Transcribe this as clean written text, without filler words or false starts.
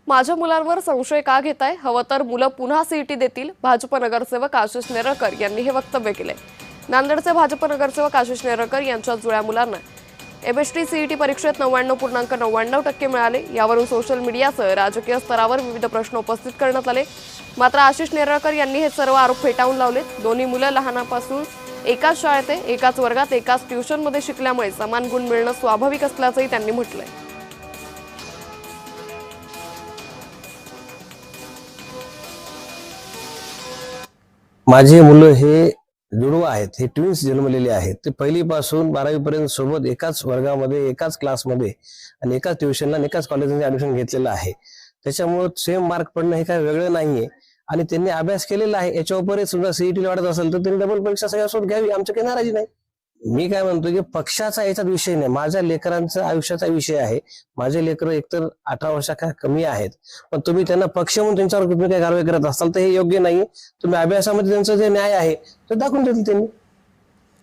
माझ्या मुलांवर संशय का घेताय? हवं तर मुलं पुन्हा सीईटी देतील, भाजप नगरसेवक आशिष नेरळकर यांनी हे वक्तव्य केले। नांदेडचे भाजप नगरसेवक आशिष नेरळकर यांच्या जुळ्या मुलांना एमएसटी सीईटी परीक्षेत 99.99% मिळाले। यावरून सोशल मीडियासह राजकीय स्तरावर विविध प्रश्न उपस्थित करण्यात आले। मात्र आशिष नेरळकर यांनी हे सर्व आरोप फेटाळून लावलेत। दोन्ही मुलं लहानापासून एकाच शाळेत, एकाच वर्गात, एकाच ट्युशनमध्ये शिकल्यामुळे समान गुण मिळणं स्वाभाविक असल्याचंही त्यांनी म्हटलंय। माझे मुलं हे जुडवा आहेत, हे ट्विन्स जन्मलेले आहेत। ते पहिलीपासून 12वी पर्यंत सोबत एकाच वर्गामध्ये, एकाच क्लासमध्ये आणि एकाच ट्युशनला आणि एकाच कॉलेजमध्ये ऍडमिशन घेतलेलं आहे। त्याच्यामुळे सेम मार्क पडणं हे काय वेगळं नाहीये आणि त्यांनी अभ्यास केलेला आहे। याच्यावर सुद्धा सीईटी वाढत असेल तर त्यांनी डबल परीक्षा सगळ्यासोबत घ्यावी, आमचं काही नाराजी नाही। मी काय म्हणतो की पक्षाचा याच्यात विषय नाही, माझ्या लेकरांचा आयुष्याचा विषय आहे। माझे लेकर एकतर 18 वर्षाच्या कमी आहेत, पण तुम्ही त्यांना पक्ष म्हणून त्यांच्यावर तुम्ही काही कारवाई करत असाल तर हे योग्य नाही। तुम्ही अभ्यासामध्ये त्यांचं जे न्याय आहे ते दाखवून देतील त्यांनी।